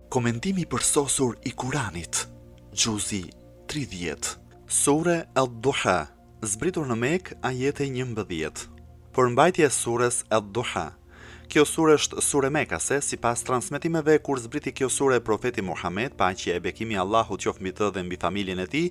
Komentimi përsosur i Kuranit, Gjuzi 30. Sure Ad-Duha, zbritur në Mekë, ajete 11. Përmbajtja e surës Ad-Duha. Kjo sure është sure mekase, sipas transmetimeve kur zbriti kjo sure profeti Muhammed, paqja e bekimi Allahut qoftë mbi të dhe mbi familjen e tij,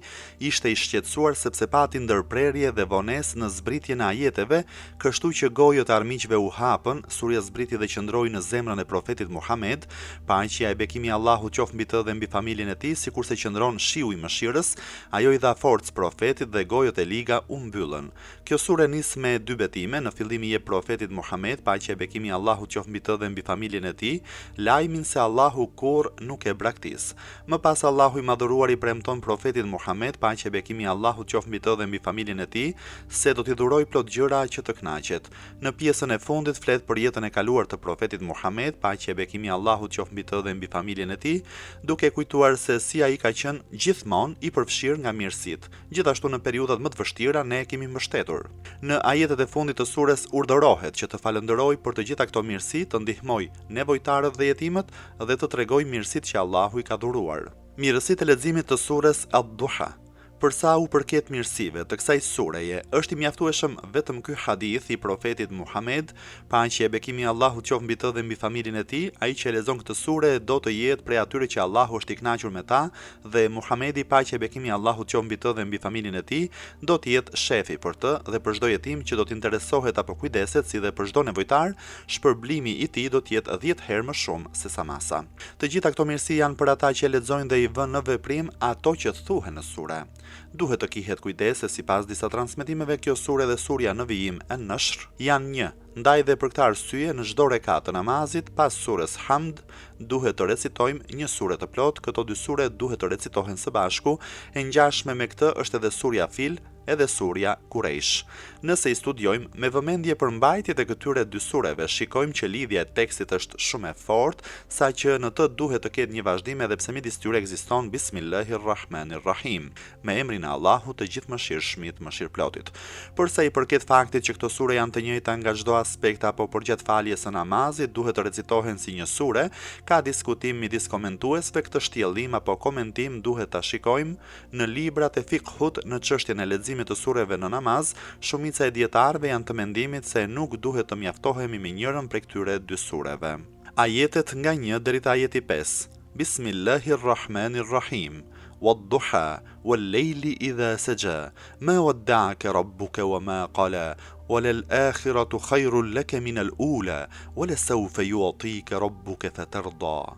ishte i shqetësuar sepse pati ndërprerje dhe vonesë në zbritjen e ajeteve, kështu që gojët e armiqve u hapën, surja zbriti dhe qëndroi në zemrën e profetit Muhammed, paqja e bekimi Allahut qoftë mbi të dhe mbi familjen e tij, sikurse qëndron shiu i mëshirës, ajo i dha forcë profetit dhe gojët e liga u mbyllën. Kjo sure nis me dy betime, në fillim i jep profetit Muhammed, paqja e bekimi Allahu qoftë mbi të dhe mbi familjen e tij, lajmin se Allahu kurrë nuk e braktis. Më pas Allahu i madhëruar i premton profetit Muhammed, paqja e bekimi Allahu qoftë mbi të dhe mbi familjen e tij, se do t'i dhuroj plot gjëra që të kënaqet. Në pjesën e fundit flet për jetën e kaluar të profetit Muhammed, paqja e bekimi Allahu qoftë mbi të dhe mbi familjen e tij, duke kujtuar se si ai ka qenë gjithmonë i përfshirë nga mirësitë. Gjithashtu në periudhat më të vështira ne kemi mbështetur. Në ajetet e fundit të surës urdhërohet që të falënderoj për të gjitha këto mirësi, të ndihmoj nevojtarët dhe jetimët dhe të tregoj mirësitë që Allahu i ka dhuruar. Mirësitë e leximit të surës Ad-Duha. Për sa u përket mirësive të kësaj sureje, është i mjaftueshëm vetëm ky hadith i profetit Muhammed, paqja e bekimi Allahut qoftë mbi të dhe mbi familjen e tij, ai që lexon këtë sure do të jetë prej atyre që Allahu është i kënaqur me ta, dhe Muhamedi, paqja e bekimi Allahut qoftë mbi të dhe mbi familjen e tij, do të jetë shefi për të dhe për çdo jetim që do të interesohet apo kujdeset, si dhe për çdo nevojtar, shpërblimi i tij do të jetë 10 herë më shumë se sa masa. Të gjitha këto mirësi janë për ata që lexojnë dhe i vënë në veprim ato që thuhen në sure. Duhet të kihet kujdes se sipas disa transmetimeve kjo sure dhe surja në vijim An-Nashr janë një. Ndaj dhe për këtë arsye në çdo rekat të namazit pas surës Hamd duhet të recitojmë një sure të plot. Këto dy sure duhet të recitohen së bashku. E ngjashme me këtë është edhe surja Fil edhe surja Quraysh. Nëse i studiojmë me vëmendje përmbajtjet e këtyre dy sureve, shikojmë që lidhja e tekstit është shumë e fortë, saqë në të duhet të ketë një vazhdim edhe pse midis tyre ekziston Bismillahirrahmanirrahim, me emrin e Allahut të gjithëmëshirshmit, mëshirëplotit. Për sa i përket faktit që këto sure janë të njëjta nga çdo aspekt apo përgjatë faljes së namazit duhet të recitohen si një sure, ka diskutim midis komentuesve. Këtë shtjellim apo komentim duhet ta shikojmë në librat e fiqhut në çështjen e leximit të sureve në namaz. Shumica e dietarëve janë të mendimit se nuk duhet të mjaftohemi me njërin prej këtyre dy sureve. Ajetet nga 1 deri te ajeti 5. Bismillahirrahmanirrahim. Wad-duha wal-lejli idha saja. Ma wadda'aka rabbuka wa ma qala. Walal-akhiratu khayrun laka min al-ula. Walasawfa yu'tika rabbuka fatarda.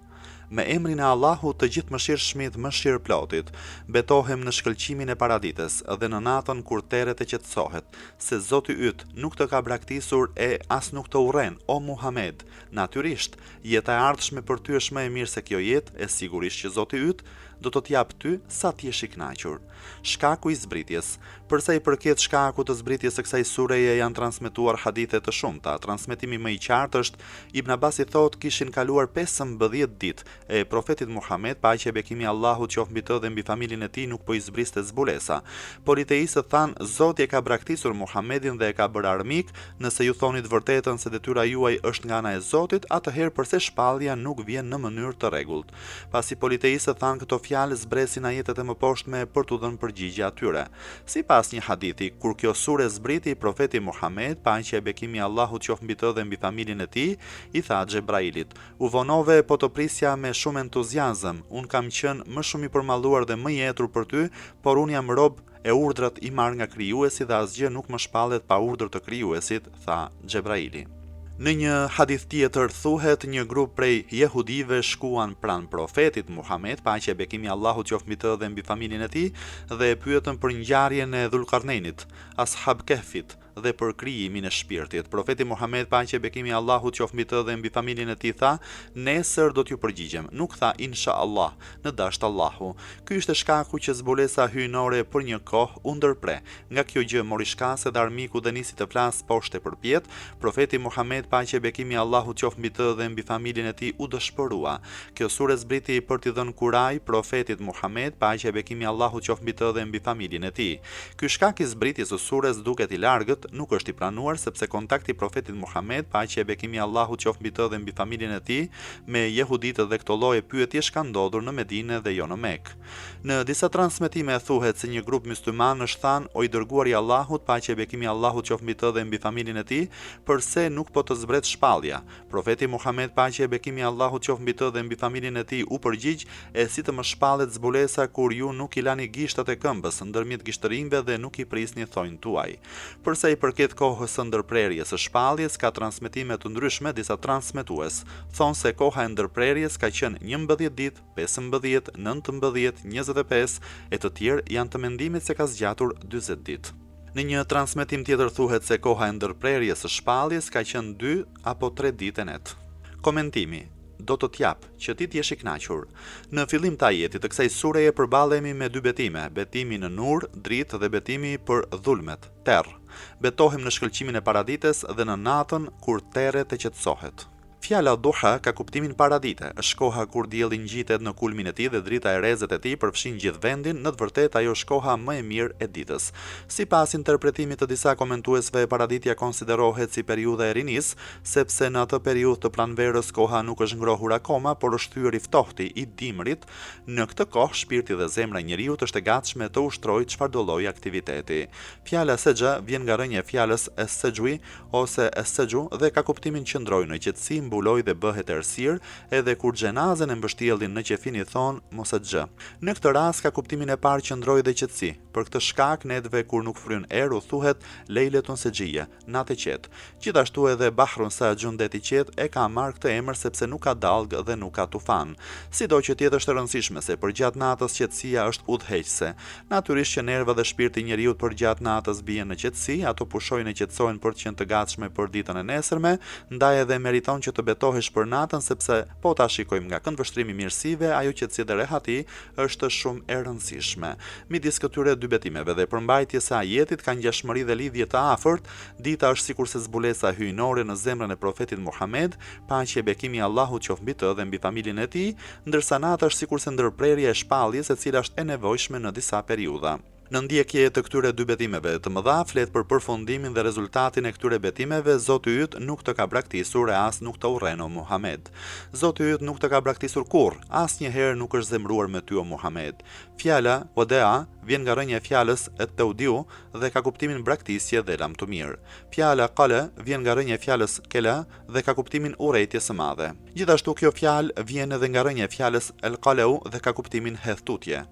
Me emrin e Allahut të gjithëmëshirshmit, mëshirëplotit, betohem në shkëlqimin e paraditës dhe në natën kur terret e qetësohet, se Zoti yt nuk të ka braktisur e as nuk të urren, o Muhammed. Natyrisht, jeta e ardhshme për ty është më e mirë se kjo jetë, e sigurisht që Zoti yt do të t'jap ty sa t'jesh i kënaqur. Shkaku i zbritjes. Përsa i përket shkakut të zbritjes së kësaj sureje janë transmetuar hadithe të shumta. Transmetimi më i qartë është Ibn Abbasi thotë kishin kaluar 15 ditë e profetit Muhammed, paqja e bekimi Allahut qoftë mbi të dhe mbi familjen e tij, nuk po i zbriste zbulesa. Politeistët thanë Zoti e ka braktisur Muhammedin dhe e ka bërë armik. Nëse ju thoni të vërtetën se detyra juaj është nga ana e Zotit, atëherë pse shpallja nuk vjen në mënyrë të rregullt? Pasi politeistët thanë këto fjalë zbresin ajetet e mëposhtme për t'u dhënë përgjigje atyre. Sipas një hadithi, kur kjo sure zbriti, profeti Muhammed, paqja e bekimi Allahut qoftë mbi të dhe mbi familjen e tij, i tha Xhebrailit: "U vonove po të prisja me shumë entuziazëm. Un kam qenë më shumë i përmalluar dhe më i etur për ty, por un jam rob e urdhrat i marr nga krijuesi dhe asgjë nuk më shpallet pa urdhër të krijuesit", tha Xhebraili. Në një hadith tjetër thuhet një grup prej jehudive shkuan pranë profetit Muhammed, paqja e bekimi Allahut qoftë mbi të dhe mbi familjen e tij, dhe e pyetën për ngjarjen e Dhulkarneinit, Ashab Kehfit dhe për krijimin e shpirtit. Profeti Muhammed, paqja e bekimi Allahut qoftë mbi të dhe mbi familjen e tij, tha: "Nesër do t'ju përgjigjem." Nuk tha inshallah, në dasht Allahu. Ky ishte shkaku që zbulesa hyjnore për një kohë u ndërpre. Nga kjo gjë mori shkase dhe armiku dhe nisi të flas poshtë përpjet. Profeti Muhammed, paqja e bekimi Allahut qoftë mbi të dhe mbi familjen e tij, u dëshpërua. Kjo sure zbriti për t'i dhënë kuraj profetit Muhammed, paqja e bekimi Allahut qoftë mbi të dhe mbi familjen e tij. Ky shkak i zbritjes së sures duket i largët nuk është i pranuar sepse kontakti profetit Muhammed, paqja e bekimi i Allahut qoftë mbi të dhe mbi familjen e tij, me jehuditët dhe këto lloje pyetjesh kanë ndodhur në Medinë dhe jo në Mekë. Në disa transmetime thuhet se një grup mysliman është thënë: "O i dërguari i Allahut, paqja e bekimi i Allahut qoftë mbi të dhe mbi familjen e tij, përse nuk po të zbret shpallja?" Profeti Muhammed, paqja e bekimi i Allahut qoftë mbi të dhe mbi familjen e tij, u përgjigj: "E si të më shpallet zbulesa kur ju nuk i lani gishtat e këmbës ndërmjet gishtërinjve dhe nuk i prisni thonjtë tuaj." Përsa i përket kohës së ndërprerjes së shpalljes, ka transmetime të ndryshme. Disa transmetues thonë se koha e ndërprerjes ka qenë 11 ditë, 15, 19, 25 e të tjerë janë të mendimit se ka zgjatur 40 ditë. Në një transmetim tjetër thuhet se koha e ndërprerjes së shpalljes ka qenë 2 apo 3 ditë net. Komentimi: do të t'jap që ti t'jesh i kënaqur. Në fillim të ajetit të kësaj sureje përballemi me dy betime, betimi në nur, dritë dhe betimi për dhulmet, terr. Betohem në shkëlqimin e paradites dhe në natën kur terre të qetësohet. Fjala duha ka kuptimin paradite, është koha kur dielli ngjitet në kulmin e tij dhe drita e rrezet e tij përfshin gjithë vendin, në të vërtetë ajo është koha më e mirë e ditës. Sipas interpretimit të disa komentuesve, paraditja konsiderohet si periudha e rinis, sepse në atë periudhë të pranverës koha nuk është ngrohur akoma, por është thyer i ftohti i dimrit. Në këtë kohë shpirti dhe zemra e njeriut është e gatshme të ushtrojë çfarëdo lloji aktiviteti. Fjala seja vjen nga rënja e fjalës as-sajwi ose as-saju dhe ka kuptimin qëndroj në qetësi, mbuloj dhe bëhet errësirë, edhe kur xhenazën e mbështjellin në qefin i thon mosaxh. Në këtë rast ka kuptimin e parë qëndroj dhe qetësi. Për këtë shkak netëve kur nuk fryn erë u thuhet lejletun sejie, natë e qetë. Gjithashtu edhe bahrun sajun deti i qetë e ka marrë këtë emër sepse nuk ka dallgë dhe nuk ka tufan. Sido që tjetë është e rëndësishme se për gjatë natës qetësia është udhëheqëse. Natyrisht që nerva dhe shpirti i njeriut për gjatë natës bien në qetësi, ato pushojnë e qetësohen për të qenë të gatshme për ditën e nesërme, ndaj edhe meriton që të betohesh për natën sepse po ta shikojmë nga këndvështrimi mirësive, ajo qetësi dhe rehati është shumë e rëndësishme. Midis këtyre dy betimeve dhe përmbajtjes së ajetit ka ngjashmëri dhe lidhje të afërt. Dita është sikurse zbulesa hyjnore në zemrën e profetit Muhammed, paqja e bekimi i Allahut qoftë mbi të dhe mbi familjen e tij, ndërsa nata është sikurse ndërprerja e shpalljes, e cila është e nevojshme në disa periudha. Në ndjekje të këtyre dy betimeve të mëdha, flet për përfundimin dhe rezultatin e këtyre betimeve, Zoti yt nuk të ka braktisur e as nuk të urren o Muhammed. Zoti yt nuk të ka braktisur kurrë, asnjëherë nuk është zemruar me ty o Muhammed. Fjala wadaa vjen nga rënja e fjalës at-tawdiu dhe ka kuptimin braktisje dhe lam të mirë. Fjala qala vjen nga rënja e fjalës kela dhe ka kuptimin urrëtie së madhe. Gjithashtu kjo fjalë vjen edhe nga rënja e fjalës al-qalau dhe ka kuptimin hedhtutje.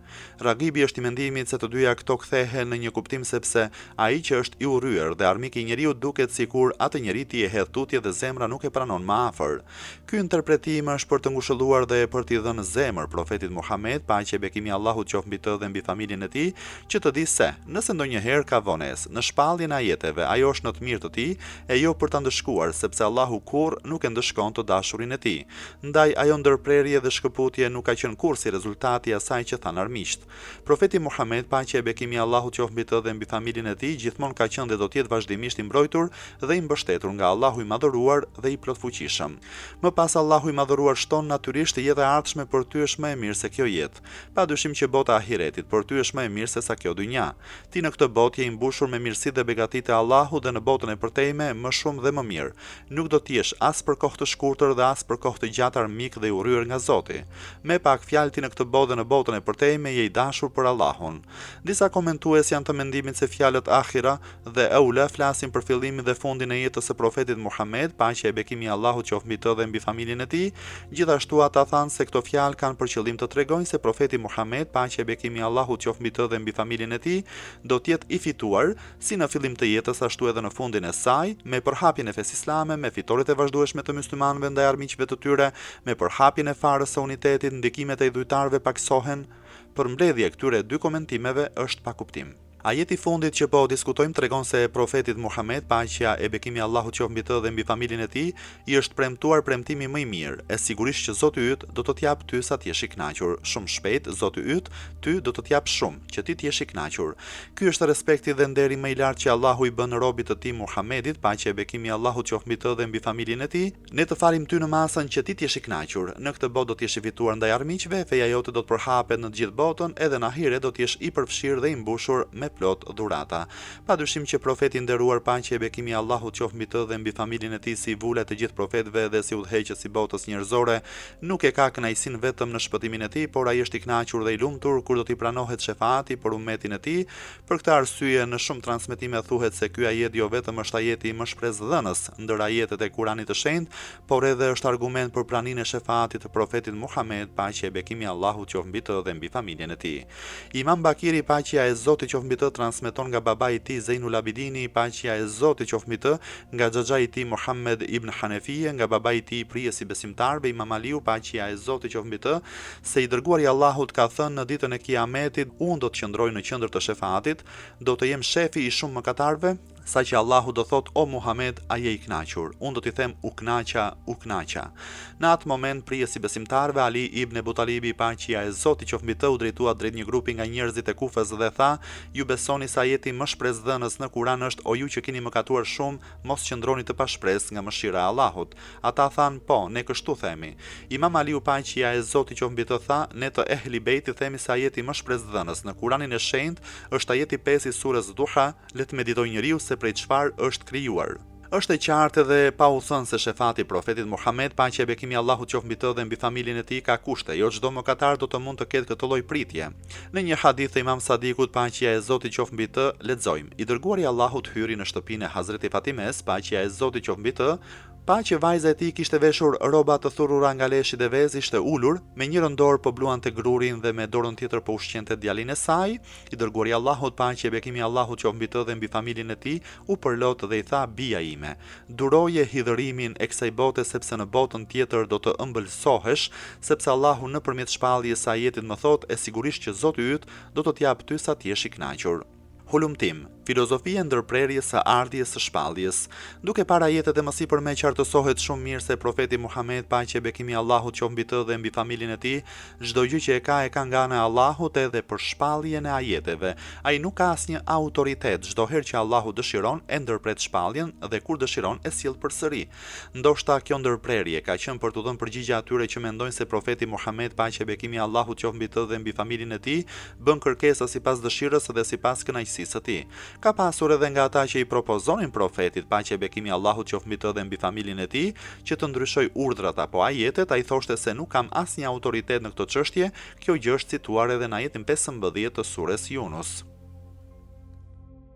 Ragibi është i mendimit se të dyja këto kthehen në një kuptim sepse ai që është i urryer dhe armik i njeriu duket sikur atë njeriti e hedh tutje dhe zemra nuk e pranon më afër. Ky interpretim është për të ngushëlluar dhe për t'i dhënë zemër profetit Muhammed, paqja e bekimi i Allahut qoftë mbi të dhe mbi familjen e tij, që të di se nëse ndonjëherë ka vonesë në shpalljen e ajeteve, ajo është në të mirë të tij e jo për ta ndëshkuar, sepse Allahu kurrë nuk e ndëshkon të dashurinë e tij. Ndaj ajo ndërprerje dhe shkëputje nuk ka qenë kurrë si rezultati i asaj që thanë armiqt. Profeti Muhammed, paqja e bekimi i Allahut qoftë mbi të dhe mbi familjen e tij, gjithmonë ka qenë dhe do të jetë vazhdimisht i mbrojtur dhe i mbështetur nga Allahu i madhëruar dhe i plotfuqishëm. Më pas Allahu i madhëruar shton natyrisht jeta e ardhshme për ty është më e mirë se kjo jetë. Padyshim që bota e ahiretit për ty është më e mirë se sa kjo dynja. Ti në këtë botë je i mbushur me mirësi dhe begatitë e Allahut dhe në botën e përtejme më shumë dhe më mirë. Nuk do të jesh as për kohë të shkurtër dhe as për kohë të gjatë armik dhe i urryer nga Zoti. Me pak fjalë ti në këtë botë dhe në botën e përtejme je i dashur për Allahun. Disa komentues janë të mendimit se fjalët akhira dhe aula flasin për fillimin dhe fundin e jetës së profetit Muhammed, paqja e bekimi i Allahut qoftë mbi të dhe mbi familjen e tij. Gjithashtu ata thanë se këto fjalë kanë për qëllim të tregojnë se profeti Muhammed, paqja e bekimi i Allahut qoftë mbi të dhe mbi familjen e tij, do të jetë i fituar si në fillim të jetës ashtu edhe në fundin e saj, me përhapjen e fesë islame, me fitoret e vazhdueshme të myslimanëve ndaj armiqve të tyre, me përhapjen e farës së unitetit, ndikimet e idhujtarëve paksohen. Përmbledhja e këtyre dy komentimeve është pa kuptim. Ajeti i fundit që po diskutojmë tregon se profetit Muhammed, paqja e bekimi i Allahut qoftë mbi të dhe mbi familjen e tij, i është premtuar premtimi më i mirë. E sigurisht që Zoti yt do të t'jap ty sa t'jesh i kënaqur. Shumë shpejt Zoti yt ty do të t'jap shumë që ti t'jesh i kënaqur. Ky është respekti dhe nderi më i lartë që Allahu i bën robit të tij Muhammedit, paqja e bekimi i Allahut qoftë mbi të dhe mbi familjen e tij. Ne të falim ty në masën që ti t'jesh i kënaqur. Në këtë botë do t'jesh i fituar ndaj armiqve, feja jote do të përhapet në të gjithë botën, edhe në ahiret do t'jesh i përfshirë dhe i mbushur me plot dhurata. Padyshim që profeti nderuar paqja e bekimi i Allahut qoftë mbi të dhe mbi familjen e tij si vula të gjithë profetëve dhe si udhëheqës i botës njerëzore, nuk e ka kënaqësinë vetëm në shpëtimin e tij, por ai është i kënaqur dhe i lumtur kur do t'i pranohet shefaati për ummetin e tij. Për këtë arsye në shumë transmetime thuhet se ky ajet jo vetëm është ajeti më shpresdhënës ndër ajetet e Kuranit të Shenjtë, por edhe është argument për praninë e shefaatit të profetit Muhammed, paqja e bekimi i Allahut qoftë mbi të dhe mbi familjen e tij. Imam Bakiri, paqja e Zotit qoftë mbi të, transmeton nga babai i tij Zeinul Abidini, paqja e Zotit qoftë mbi të, nga xhaxhai i tij Muhammed ibn Hanefie, nga babai i tij prijesi besimtarëve Imam Aliu, paqja e Zotit qoftë mbi të, se i dërguari i Allahut ka thënë në ditën e Kiametit, unë do të qëndroj në qendër të shefaatit, do të jem shefi i shumë mëkatarëve, sa që Allahu do thot, o Muhammed, a je i kënaqur? Unë do t'i them, u kënaqa, u kënaqa. Në atë moment, prijesi besimtarëve Ali ibn Ebu Talibi, paqja e Zotit qoftë mbi të, u drejtua drejt një grupi nga njerëzit e Kufës dhe tha, ju besoni se ajeti më shpresdhënës në Kur'an është, o ju që keni mëkatuar shumë, mos qëndroni të pashpresë nga mëshira e Allahut. Ata than, po, ne kështu themi. Imam Aliu, paqja e Zotit qoftë mbi të, tha, ne të ehli bejti themi se ajeti më shpresdhënës në Kur'anin e Shenjtë është ajeti 5 i surës Duha, le të meditojë njeriu se prej çfarë është krijuar. Është e qartë dhe pa u thënë se shefati profetit Muhammed, paqja e bekimi i Allahut qoftë mbi të dhe mbi familjen e tij, ka kushte. Jo çdo mëkatar do të mund të ketë këtë lloj pritje. Në një hadith të Imam Sadikut, paqja e Zotit qoftë mbi të, lexojmë: I dërguari i Allahut hyri në shtëpinë e Hazreti Fatimes, paqja e Zotit qoftë mbi të, pa që vajza e tij kishte veshur rroba të thurura nga leshi dhe vezë, ishte ulur, me njërën dorë po bluante grurin dhe me dorën tjetër po ushqente djalin e saj. I dërguari i Allahut, paqja e bekimi i Allahut qoftë mbi të dhe mbi familjen e tij, u përlot dhe i tha: Bija ime, duroje hidhërimin e kësaj bote, sepse në botën tjetër do të ëmbëlsohesh, sepse Allahu nëpërmjet shpalljes së ajetit më thot, e sigurisht që Zoti yt do të t'jap ty sa të jesh i kënaqur. Hulumtim, filozofia ndërprerjes së ardhjes së shpalljes. Duke parë ajetet e mësipërme qartësohet shumë mirë se profeti Muhammed, paqja e bekimi i Allahut qoftë mbi të dhe mbi familjen e tij, çdo gjë që e ka nga ana e Allahut, edhe për shpalljen e ajeteve. Ai nuk ka asnjë autoritet, çdo herë që Allahu dëshiron e ndërpret shpalljen dhe kur dëshiron e sjell përsëri. Ndoshta kjo ndërprerje ka qenë për të dhënë përgjigje atyre që mendojnë se profeti Muhammed, paqja e bekimi i Allahut qoftë mbi të dhe mbi familjen e tij, bën kërkesa sipas dëshirës dhe sipas kënaqësisë së tij. Ka pasur edhe nga ata që i propozonin profetit, paqja e bekimi i Allahut qoftë mbi të dhe mbi familjen e tij, që të ndryshoj urdhrat apo ajetet. Ai thoshte se nuk kam asnjë autoritet në këtë çështje. Kjo gjë është cituar edhe në ajetin 15 të surës Yunus.